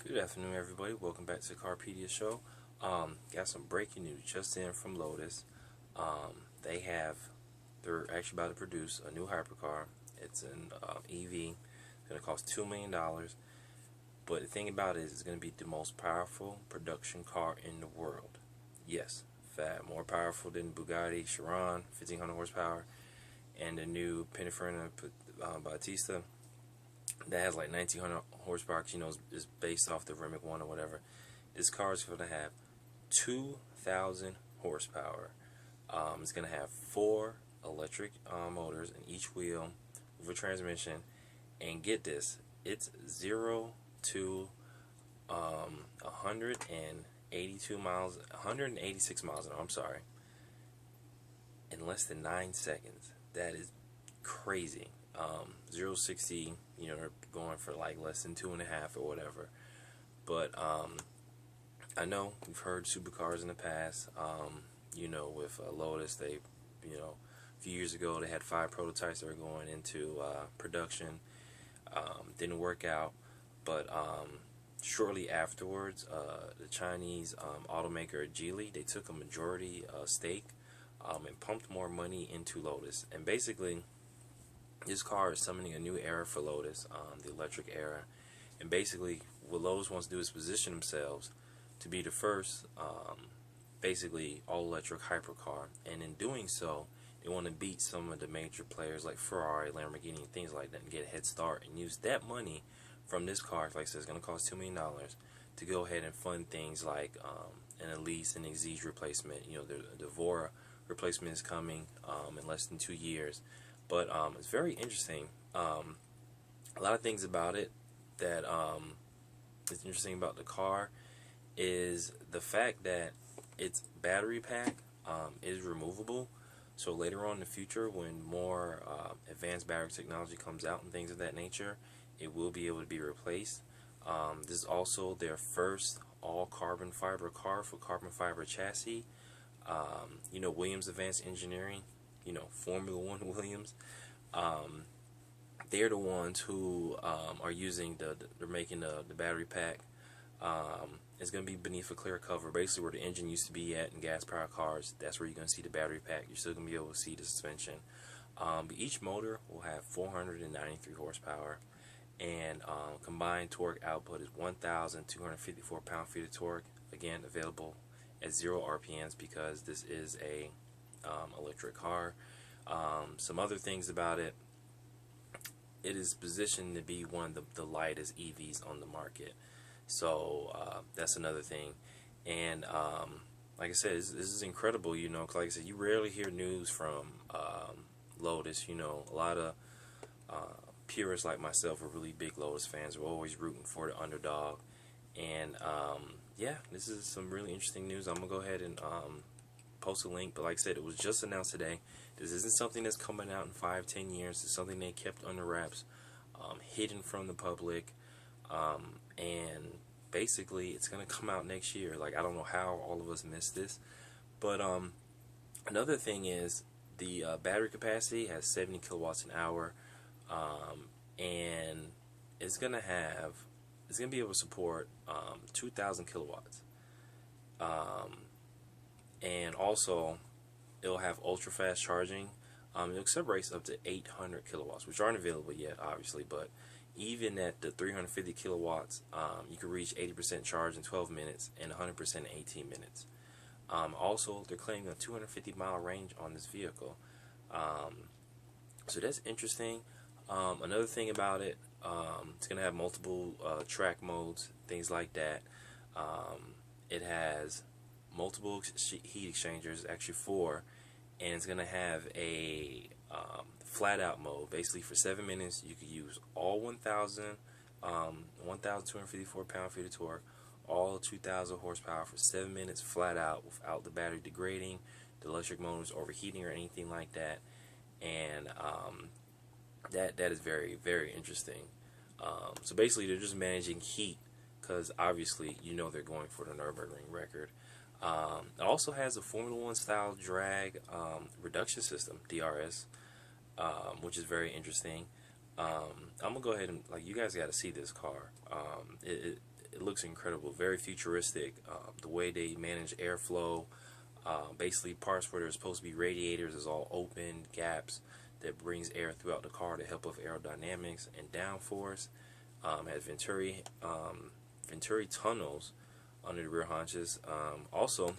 Good afternoon, everybody. Welcome back to the Carpediashow. Got some breaking news just in from Lotus. They're actually about to produce a new hypercar. It's an EV. It's going to cost $2 million. But the thing about it is, it's going to be the most powerful production car in the world. Yes, more powerful than Bugatti Chiron, 1500 horsepower, and the new Pininfarina Battista that has like 1900 horsepower, is based off the Remic 1 or whatever. This car is going to have 2000 horsepower. It's going to have 4 electric motors in each wheel with a transmission. And get this, it's 0 to 186 miles an hour, I'm sorry, in less than 9 seconds. That is crazy. 0 to 60, they're going for like less than 2.5 or whatever. But I know we've heard supercars in the past. With Lotus, a few years ago they had 5 prototypes that were going into production. Didn't work out, but shortly afterwards, the Chinese automaker Geely, they took a majority stake and pumped more money into Lotus. And basically, this car is summoning a new era for Lotus, the electric era. And basically, what Lotus wants to do is position themselves to be the first, basically, all-electric hypercar. And in doing so, they want to beat some of the major players like Ferrari, Lamborghini, and things like that, and get a head start and use that money from this car, like I said, it's going to cost $2 million, to go ahead and fund things like an Elise and Exige replacement. The Vora replacement is coming in less than 2 years. But it's very interesting. A lot of things about it that is interesting about the car is the fact that its battery pack is removable. So later on in the future, when more advanced battery technology comes out and things of that nature, it will be able to be replaced. This is also their first all-carbon fiber car for carbon fiber chassis. Williams Advanced Engineering, Formula One Williams, they're the ones who are using they're making the battery pack. It's going to be beneath a clear cover, basically where the engine used to be at in gas-powered cars. That's where you're going to see the battery pack. You're still going to be able to see the suspension. But each motor will have 493 horsepower, and combined torque output is 1,254 pound-feet of torque. Again, available at 0 RPMs because this is a electric car. Some other things about it: it is positioned to be one of the lightest EVs on the market. So that's another thing. And like I said, this is incredible. Cause like I said, you rarely hear news from Lotus. A lot of purists like myself are really big Lotus fans. We're always rooting for the underdog. And yeah, this is some really interesting news. I'm gonna go ahead and post a link, but like I said, it was just announced today. This isn't something that's coming out in 5-10 years. It's something they kept under wraps, hidden from the public, and basically it's gonna come out next year. Like, I don't know how all of us missed this. But another thing is the battery capacity has 70 kilowatts an hour, and it's gonna be able to support 2,000 kilowatts. And also, it'll have ultra-fast charging. It'll accept rates up to 800 kilowatts, which aren't available yet, obviously. But even at the 350 kilowatts, you can reach 80% charge in 12 minutes and 100% in 18 minutes. Also, they're claiming a 250-mile range on this vehicle. So that's interesting. Another thing about it, it's going to have multiple track modes, things like that. It has multiple heat exchangers, actually 4, and it's going to have a flat out mode. Basically, for 7 minutes, you could use all 1,254 pound-feet of torque, all 2,000 horsepower for 7 minutes flat out without the battery degrading, the electric motors overheating, or anything like that. And that is very, very interesting. So basically, they're just managing heat because obviously, they're going for the Nürburgring record. It also has a Formula One style drag reduction system, DRS, which is very interesting. I'm gonna go ahead and, like, you guys got to see this car. it looks incredible, very futuristic. The way they manage airflow, basically parts where there's supposed to be radiators is all open gaps that brings air throughout the car to help with aerodynamics and downforce. Has Venturi tunnels under the rear haunches. Also,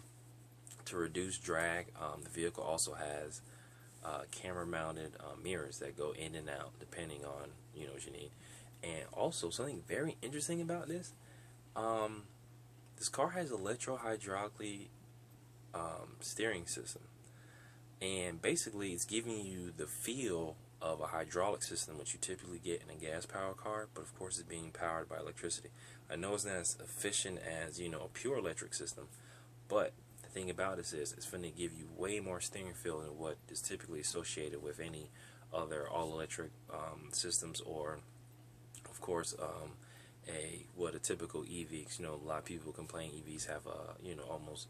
to reduce drag, the vehicle also has camera-mounted mirrors that go in and out depending on what you need. And also, something very interesting about this, this car has electro-hydraulically steering system, and basically it's giving you the feel of a hydraulic system, which you typically get in a gas-powered car, but of course it's being powered by electricity. I know it's not as efficient as a pure electric system, but the thing about this is it's going to give you way more steering feel than what is typically associated with any other all-electric systems, or of course what a typical EV. A lot of people complain EVs have a almost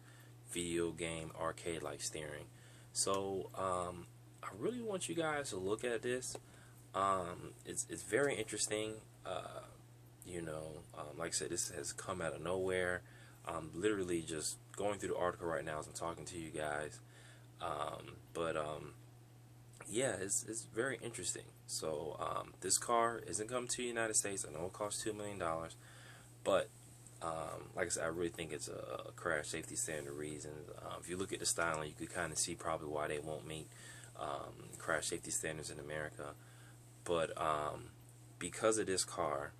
video game arcade-like steering. So I really want you guys to look at this. It's very interesting. Like I said, this has come out of nowhere. I'm literally just going through the article right now as I'm talking to you guys. Yeah, it's very interesting. So this car isn't coming to the United States. I know it costs $2 million, but like I said, I really think it's a crash safety standard reason. If you look at the styling, you could kind of see probably why they won't meet crash safety standards in America. But because of this car,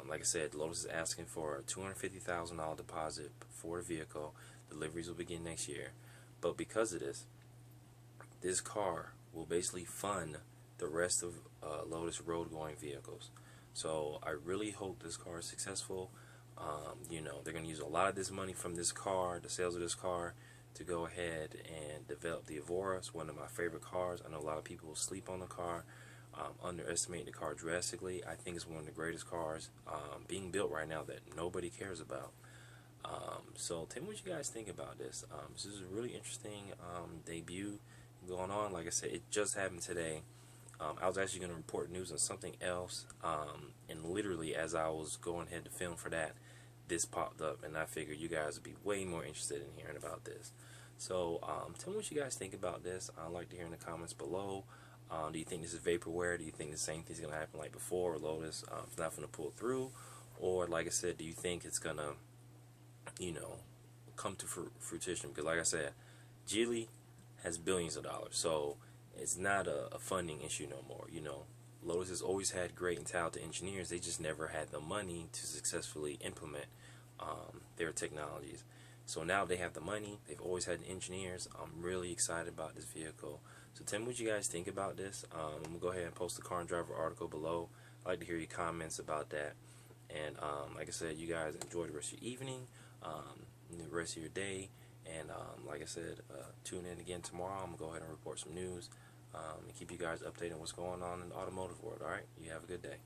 like I said, Lotus is asking for a $250,000 deposit for the vehicle. Deliveries will begin next year. But because of this car will basically fund the rest of Lotus road-going vehicles. So I really hope this car is successful. They're going to use a lot of this money from this car, the sales of this car, to go ahead and develop the Evora. It's one of my favorite cars. I know a lot of people will sleep on the car, underestimate the car drastically. I think it's one of the greatest cars being built right now that nobody cares about. So tell me what you guys think about this. This is a really interesting debut going on. Like I said, it just happened today. I was actually going to report news on something else, and literally as I was going ahead to film for that, this popped up, and I figured you guys would be way more interested in hearing about this. So tell me what you guys think about this. I'd like to hear in the comments below. Do you think this is vaporware? Do you think the same thing's going to happen like before, or Lotus it's not going to pull through? Or like I said, do you think it's going to come to fruition? Because like I said, Geely has billions of dollars, so it's not a funding issue no more. Lotus has always had great and talented engineers. They just never had the money to successfully implement their technologies. So now they have the money. They've always had engineers. I'm really excited about this vehicle. So tell me what you guys think about this. I'm going to go ahead and post the Car and Driver article below. I'd like to hear your comments about that. And like I said, you guys enjoy the rest of your evening, the rest of your day. And like I said, tune in again tomorrow. I'm going to go ahead and report some news and keep you guys updated on what's going on in the automotive world. Alright? You have a good day.